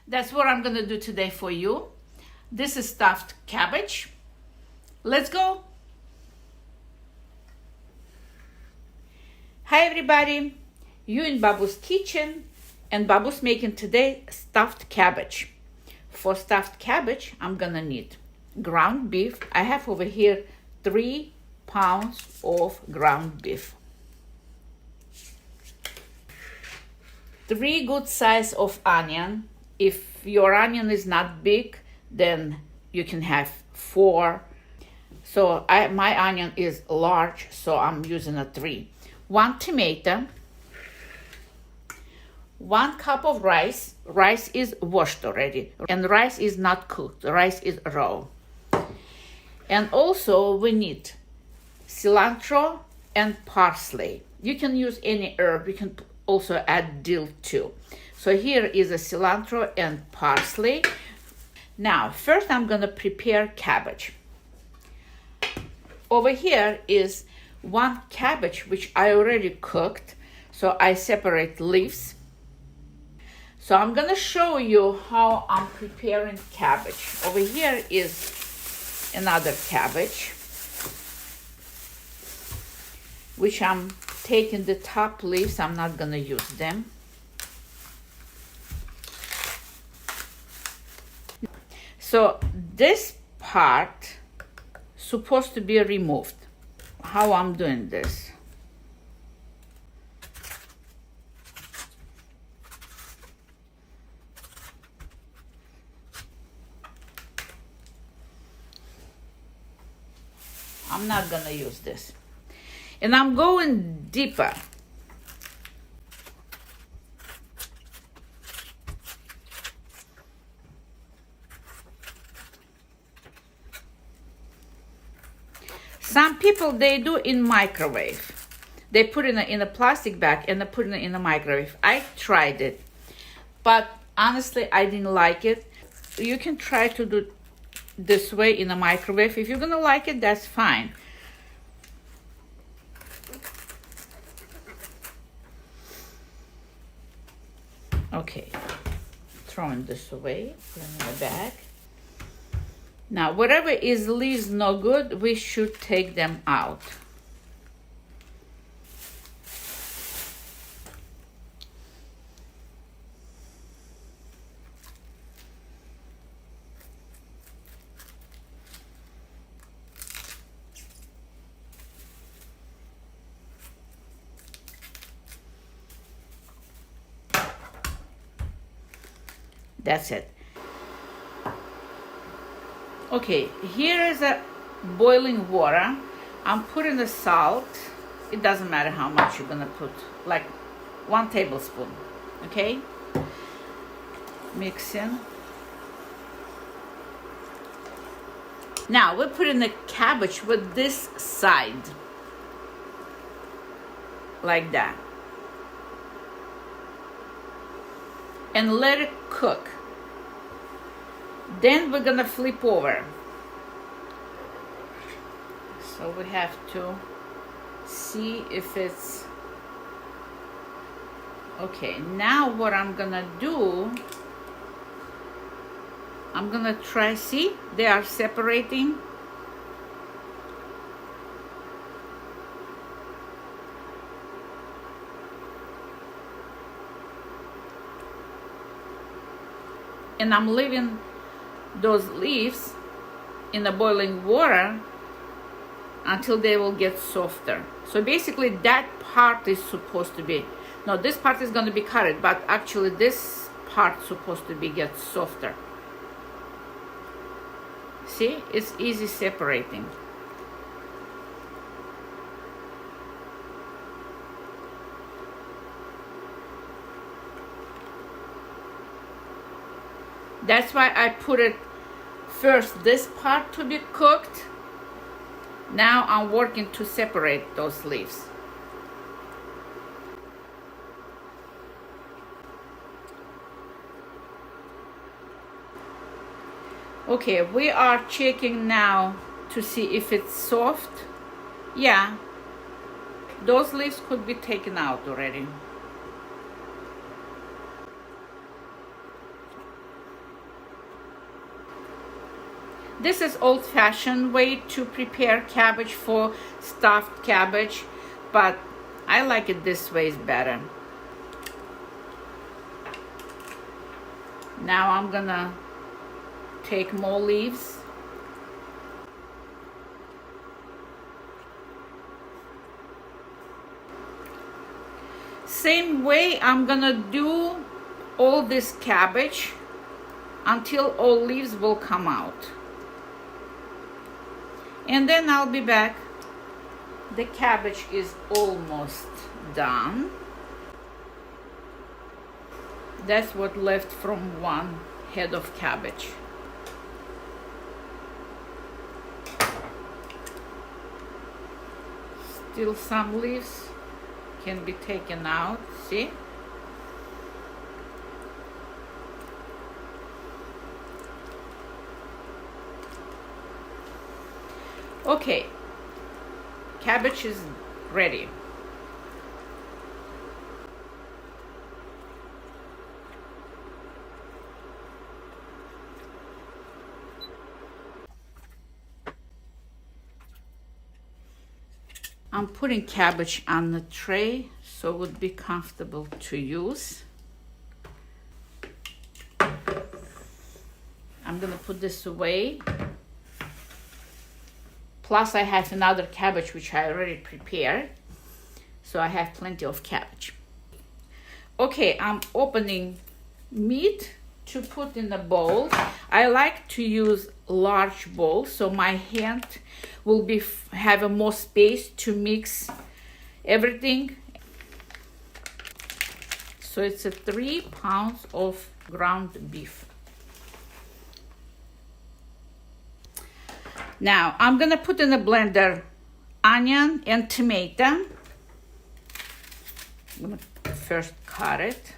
That's what I'm gonna do today for you. This is stuffed cabbage. Let's go. Hi everybody, you in Babu's kitchen, and Babu's making today stuffed cabbage. For stuffed cabbage, I'm gonna need ground beef. I have over here 3 pounds of ground beef. 3 good size of onion. If your onion is not big, then you can have 4. So my onion is large, so I'm using a 3. 1 tomato, 1 cup of rice. Rice is washed already, and rice is not cooked. Rice is raw. And also we need cilantro and parsley. You can use any herb. You can also add dill too. So here is a cilantro and parsley. Now, first I'm gonna prepare cabbage. Over here is 1 cabbage, which I already cooked. So I separate leaves. So I'm gonna show you how I'm preparing cabbage. Over here is another cabbage, which I'm taking the top leaves. I'm not gonna use them. So this part supposed to be removed. How I'm doing this? I'm not gonna use this. And I'm going deeper. Some people, they do in microwave. They put it in a plastic bag and they put it in a microwave. I tried it, but honestly, I didn't like it. You can try to do this way in a microwave. If you're gonna like it, that's fine. Okay, throwing this away, put it in the bag. Now, whatever is leaves no good, we should take them out. That's it. Okay, here is a boiling water. I'm putting the salt. It doesn't matter how much you're gonna put, like 1 tablespoon, okay? Mix in. Now we're putting the cabbage with this side, like that. And let it cook. Then we're gonna flip over. So we have to see if it's okay. Now what I'm gonna do, I'm gonna try, see, they are separating. And I'm leaving those leaves in the boiling water until they will get softer. So basically that part is supposed to be, no, this part is going to be cut, but actually this part is supposed to be get softer. See, it's easy separating. That's why I put it first, this part to be cooked. Now I'm working to separate those leaves. Okay, we are checking now to see if it's soft. Yeah, those leaves could be taken out already. This is old-fashioned way to prepare cabbage for stuffed cabbage, but I like it this way is better. Now I'm gonna take more leaves. Same way I'm gonna do all this cabbage until all leaves will come out. And then I'll be back. The cabbage is almost done. That's what left from one head of cabbage. Still some leaves can be taken out, see? Okay, cabbage is ready. I'm putting cabbage on the tray so it would be comfortable to use. I'm gonna put this away. Plus I have another cabbage which I already prepared. So I have plenty of cabbage. Okay, I'm opening meat to put in a bowl. I like to use large bowl so my hand will have a more space to mix everything. So it's 3 pounds of ground beef. Now I'm gonna put in a blender onion and tomato. I'm gonna first cut it.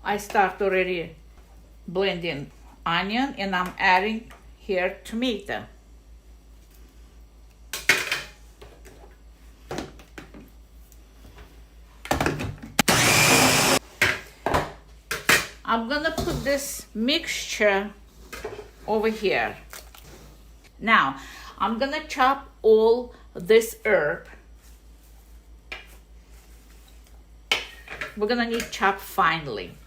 I start already blending onion and I'm adding here tomato. I'm gonna put this mixture over here. Now, I'm gonna chop all this herb. We're gonna need chop finely.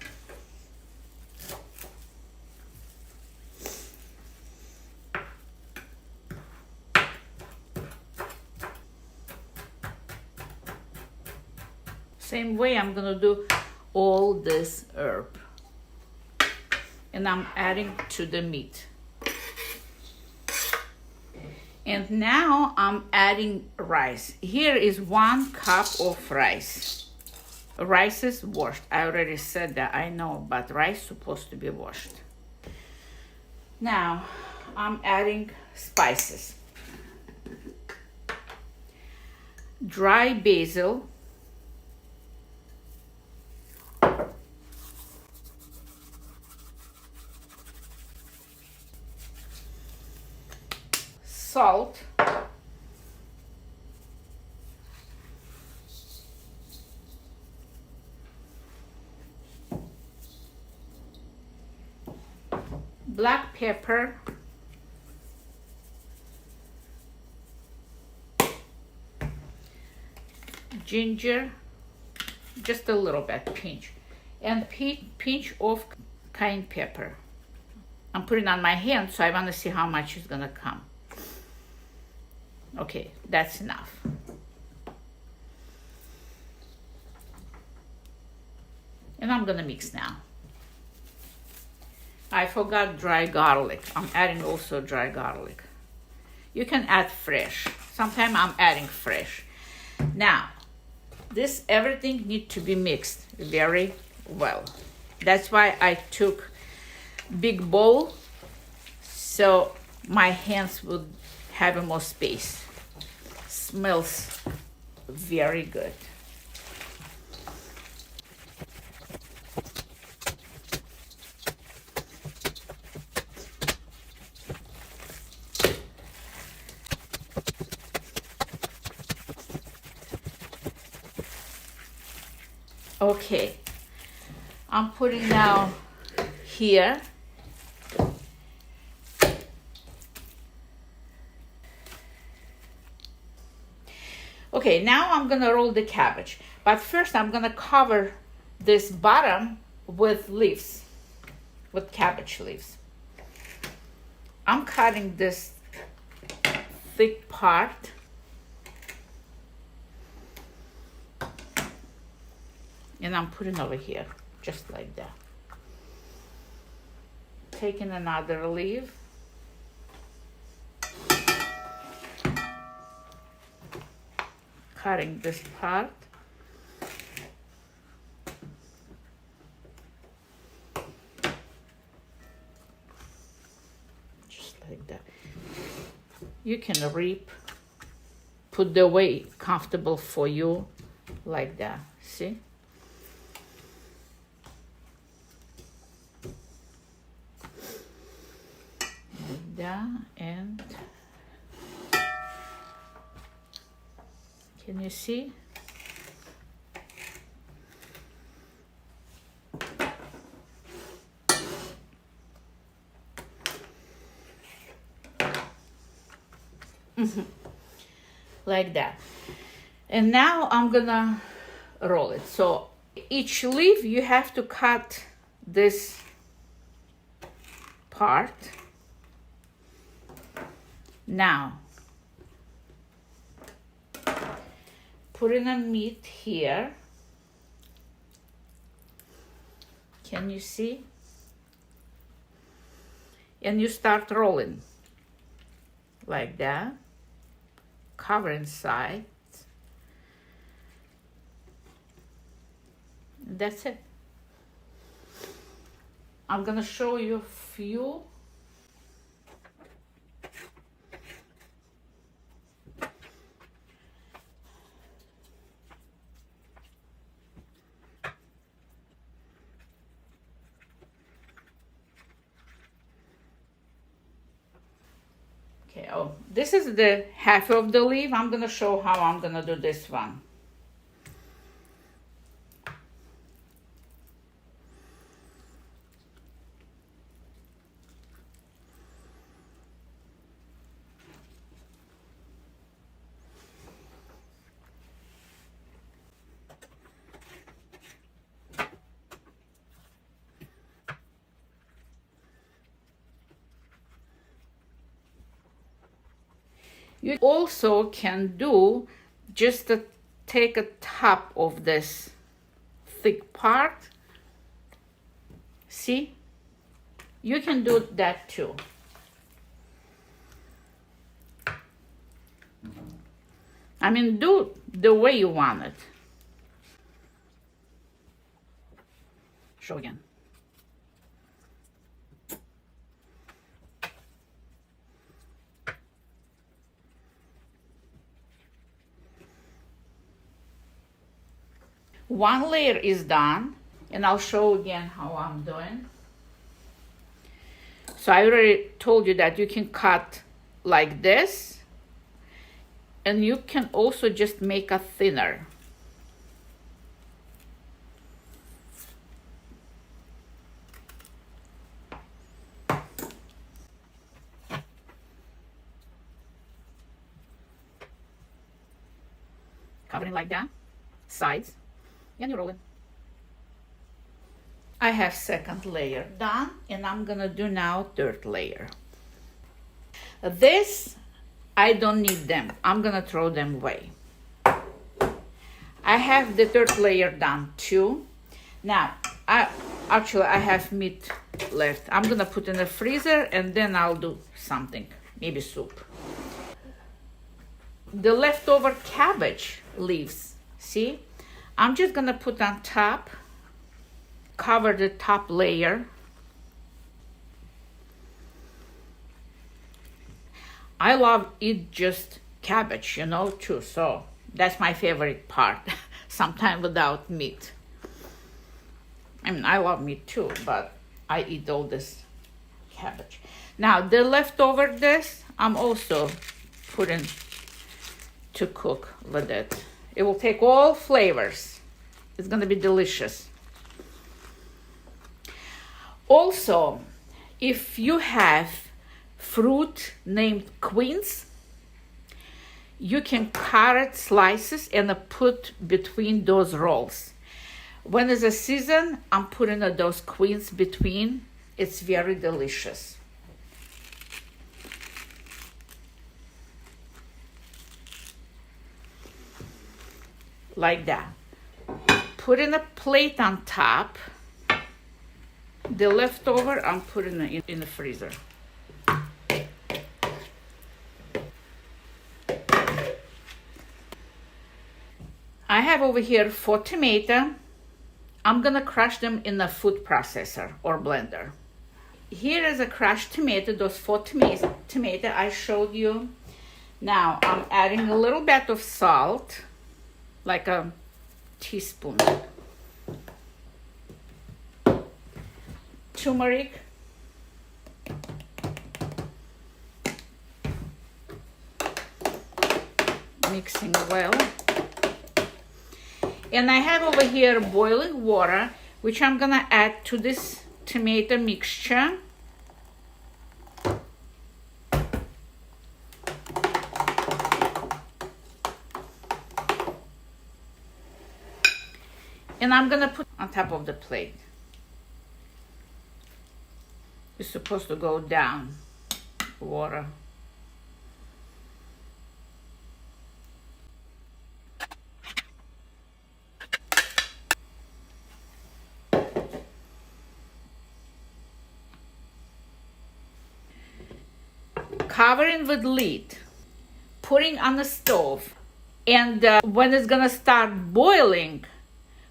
Same way I'm gonna do all this herb. And I'm adding to the meat. And now I'm adding rice. Here is 1 cup of rice. Rice is washed. I already said that, I know, but rice is supposed to be washed. Now I'm adding spices. Dry basil. Salt, black pepper, ginger, just a little bit, pinch, and pinch of cayenne pepper. I'm putting on my hand, so I want to see how much is gonna come. Okay, that's enough. And I'm gonna mix now. I forgot dry garlic. I'm adding also dry garlic. You can add fresh. Sometimes I'm adding fresh. Now, this everything need to be mixed very well. That's why I took big bowl so my hands would have more space. Smells very good. Okay, I'm putting now here Okay, now I'm gonna roll the cabbage. But first I'm gonna cover this bottom with leaves, with cabbage leaves. I'm cutting this thick part. And I'm putting over here, just like that. Taking another leaf. Cutting this part. Just like that. You can rip, put the way comfortable for you, like that, see? Like that, and can you see? Like that. And now I'm gonna roll it. So each leaf you have to cut this part. Now putting a meat here. Can you see? And you start rolling like that, covering sides. That's it. I'm gonna show you a few. Okay, oh, this is the half of the leaf. I'm gonna show how I'm gonna do this one. You also can do just take a top of this thick part. See? You can do that too. I mean, do the way you want it. Show again. One layer is done, and I'll show again how I'm doing. So I already told you that you can cut like this, and you can also just make a thinner. Covering like that, sides. And you roll it. I have second layer done, and I'm gonna do now third layer. This, I don't need them. I'm gonna throw them away. I have the third layer done too. Now, I have meat left. I'm gonna put in the freezer, and then I'll do something, maybe soup. The leftover cabbage leaves, see? I'm just gonna put on top, cover the top layer. I love eat just cabbage, you know, too, so that's my favorite part, sometimes without meat. I mean, I love meat too, but I eat all this cabbage. Now, the leftover this, I'm also putting to cook with it. It will take all flavors. It's gonna be delicious. Also, if you have fruit named quince, you can cut it slices and put between those rolls. When it's a season, I'm putting those queens between. It's very delicious. Like that. Put in a plate on top. The leftover, I'm putting it in the freezer. I have over here 4 tomatoes. I'm gonna crush them in a food processor or blender. Here is a crushed tomato, those 4 tomatoes I showed you. Now I'm adding a little bit of salt, like a teaspoon. Turmeric. Mixing well. And I have over here boiling water, which I'm gonna add to this tomato mixture. And I'm gonna put on top of the plate. It's supposed to go down, water. Covering with lid, putting on the stove, and when it's gonna start boiling,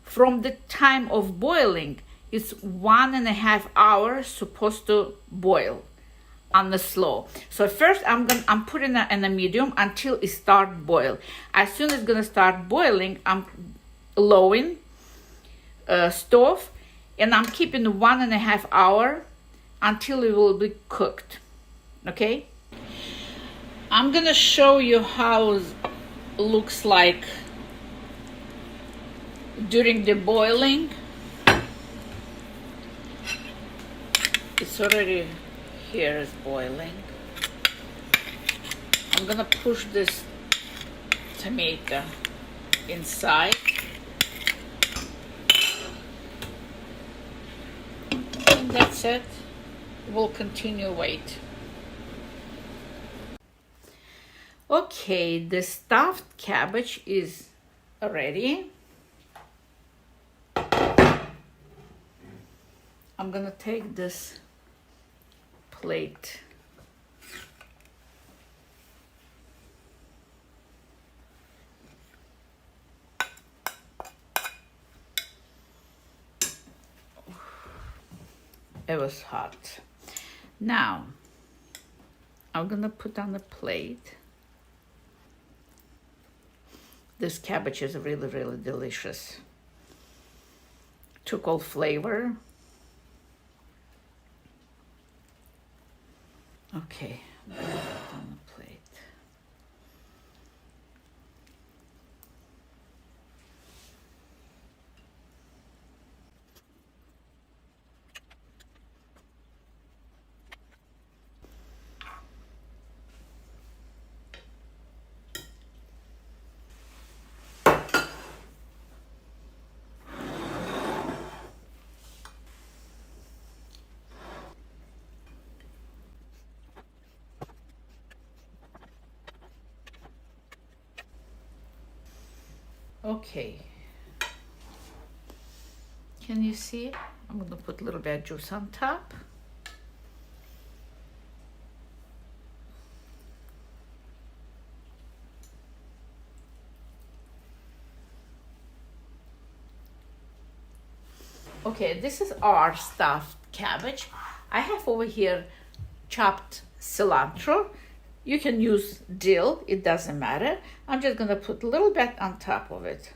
from the time of boiling, it's 1.5 hours supposed to boil on the slow. So first I'm putting it in a medium until it start boil. As soon as it's gonna start boiling, I'm lowering stove, and I'm keeping 1.5 hours until it will be cooked. Okay. I'm gonna show you how it looks like during the boiling. It's already here is boiling. I'm gonna push this tomato inside. And that's it. We'll continue wait. Okay, the stuffed cabbage is ready. I'm gonna take this plate. It was hot. Now, I'm gonna put on the plate. This cabbage is really, really delicious. Took all flavor. Okay, I'm gonna put it on the plate. Okay, can you see? I'm gonna put a little bit of juice on top. Okay, this is our stuffed cabbage. I have over here chopped cilantro. You can use dill, it doesn't matter. I'm just gonna put a little bit on top of it.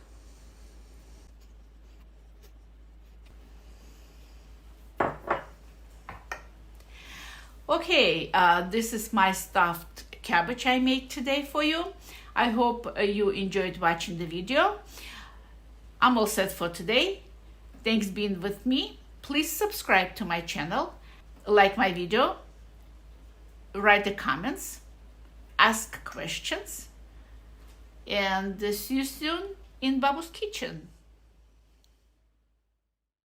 Okay, this is my stuffed cabbage I made today for you. I hope you enjoyed watching the video. I'm all set for today. Thanks being with me. Please subscribe to my channel, like my video, write the comments, ask questions. And see you soon in Babu's kitchen.